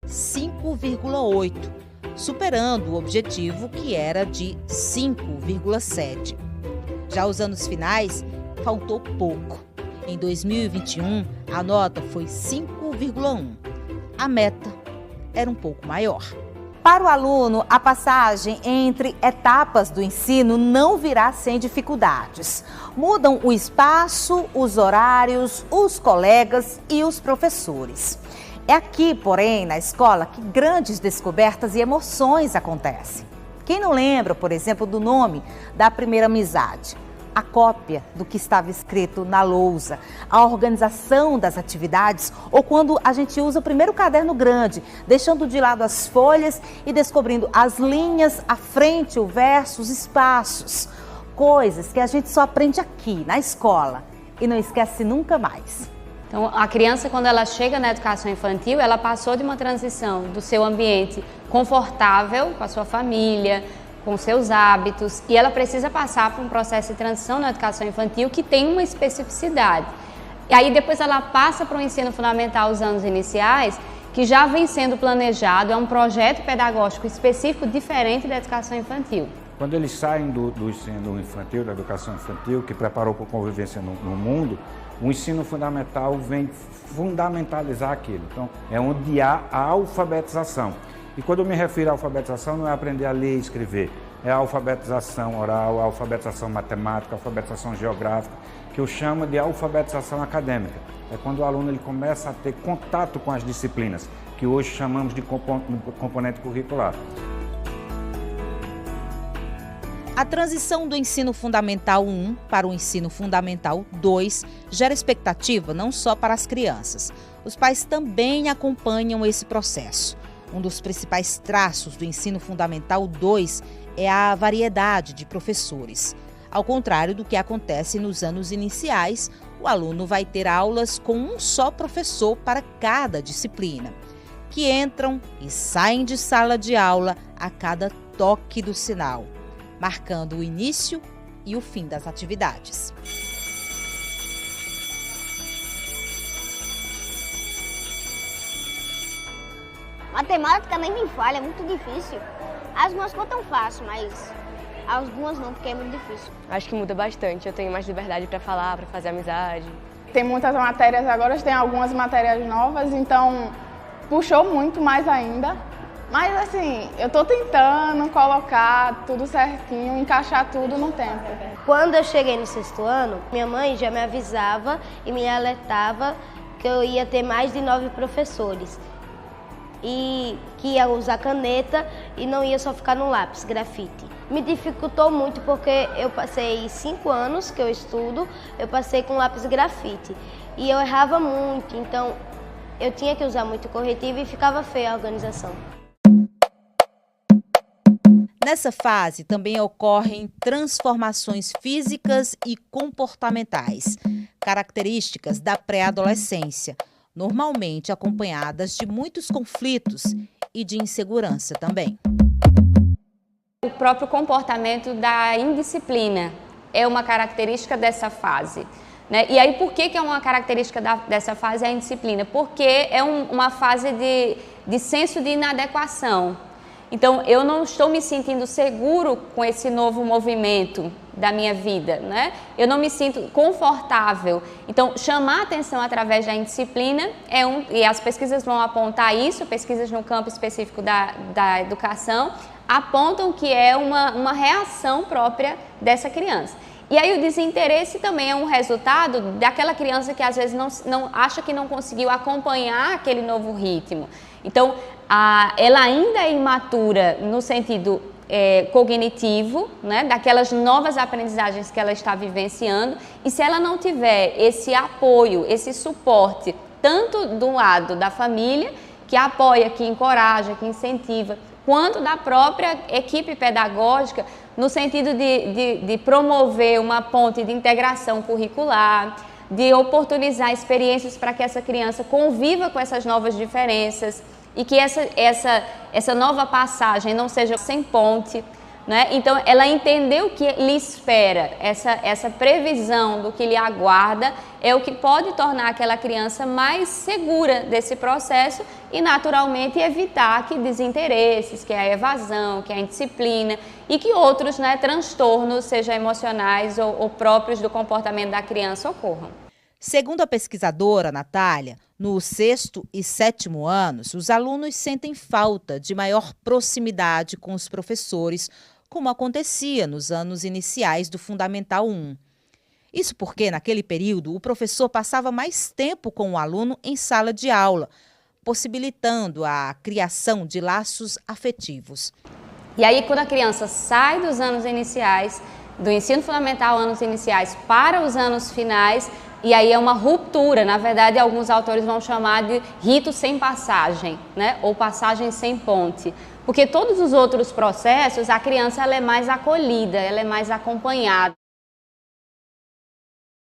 5,8, superando o objetivo que era de 5,7. Já os anos finais, faltou pouco. Em 2021, a nota foi 5,1. A meta era um pouco maior. Para o aluno, a passagem entre etapas do ensino não virá sem dificuldades. Mudam o espaço, os horários, os colegas e os professores. É aqui, porém, na escola, que grandes descobertas e emoções acontecem. Quem não lembra, por exemplo, do nome da primeira amizade? A cópia do que estava escrito na lousa, a organização das atividades ou quando a gente usa o primeiro caderno grande, deixando de lado as folhas e descobrindo as linhas, a frente, o verso, os espaços. Coisas que a gente só aprende aqui, na escola, e não esquece nunca mais. Então, a criança, quando ela chega na educação infantil, ela passou de uma transição do seu ambiente confortável, com a sua família, com seus hábitos, e ela precisa passar por um processo de transição na educação infantil que tem uma especificidade. E aí depois ela passa para o ensino fundamental, os anos iniciais, que já vem sendo planejado, é um projeto pedagógico específico diferente da educação infantil. Quando eles saem do ensino infantil, da educação infantil, que preparou para a convivência no mundo, o ensino fundamental vem fundamentalizar aquilo. Então, é onde há a alfabetização. E quando eu me refiro à alfabetização, não é aprender a ler e escrever, é a alfabetização oral, a alfabetização matemática, a alfabetização geográfica, que eu chamo de alfabetização acadêmica. É quando o aluno ele começa a ter contato com as disciplinas, que hoje chamamos de componente curricular. A transição do ensino fundamental 1 para o ensino fundamental 2 gera expectativa não só para as crianças. Os pais também acompanham esse processo. Um dos principais traços do ensino fundamental 2 é a variedade de professores. Ao contrário do que acontece nos anos iniciais, o aluno vai ter aulas com um só professor para cada disciplina, que entram e saem de sala de aula a cada toque do sinal, marcando o início e o fim das atividades. Matemática nem me falha, é muito difícil. Algumas contas fácil, mas algumas não, porque é muito difícil. Acho que muda bastante, eu tenho mais liberdade para falar, para fazer amizade. Tem muitas matérias agora, tem algumas matérias novas, então puxou muito mais ainda. Mas assim, eu tô tentando colocar tudo certinho, encaixar tudo no tempo. Quando eu cheguei no 6º ano, minha mãe já me avisava e me alertava que eu ia ter mais de 9 professores. E que ia usar caneta e não ia só ficar no lápis, grafite. Me dificultou muito porque eu passei 5 anos que eu estudo, eu passei com lápis grafite. E eu errava muito, então eu tinha que usar muito corretivo e ficava feia a organização. Nessa fase também ocorrem transformações físicas e comportamentais, características da pré-adolescência, normalmente acompanhadas de muitos conflitos e de insegurança também. O próprio comportamento da indisciplina é uma característica dessa fase, né? E aí por que é uma característica dessa fase a indisciplina? Porque é uma fase de senso de inadequação. Então, eu não estou me sentindo seguro com esse novo movimento da minha vida, né? Eu não me sinto confortável. Então, chamar atenção através da indisciplina e as pesquisas vão apontar isso, pesquisas no campo específico da educação, apontam que é uma reação própria dessa criança. E aí o desinteresse também é um resultado daquela criança que às vezes não acha que não conseguiu acompanhar aquele novo ritmo. Então, ela ainda é imatura no sentido cognitivo, né, daquelas novas aprendizagens que ela está vivenciando, e se ela não tiver esse apoio, esse suporte, tanto do lado da família, que apoia, que encoraja, que incentiva, quanto da própria equipe pedagógica, no sentido de promover uma ponte de integração curricular, de oportunizar experiências para que essa criança conviva com essas novas diferenças e que essa nova passagem não seja sem ponte, né? Então, ela entendeu o que lhe espera, essa previsão do que lhe aguarda é o que pode tornar aquela criança mais segura desse processo e, naturalmente, evitar que desinteresses, que a evasão, que a indisciplina e que outros, né, transtornos, sejam emocionais ou próprios do comportamento da criança, ocorram. Segundo a pesquisadora Natália, no 6º e 7º anos, os alunos sentem falta de maior proximidade com os professores, como acontecia nos anos iniciais do Fundamental 1. Isso porque, naquele período, o professor passava mais tempo com o aluno em sala de aula, possibilitando a criação de laços afetivos. E aí, quando a criança sai dos anos iniciais, do ensino fundamental, anos iniciais, para os anos finais, e aí é uma ruptura, na verdade, alguns autores vão chamar de rito sem passagem, né? Ou passagem sem ponte. Porque todos os outros processos, a criança ela é mais acolhida, ela é mais acompanhada.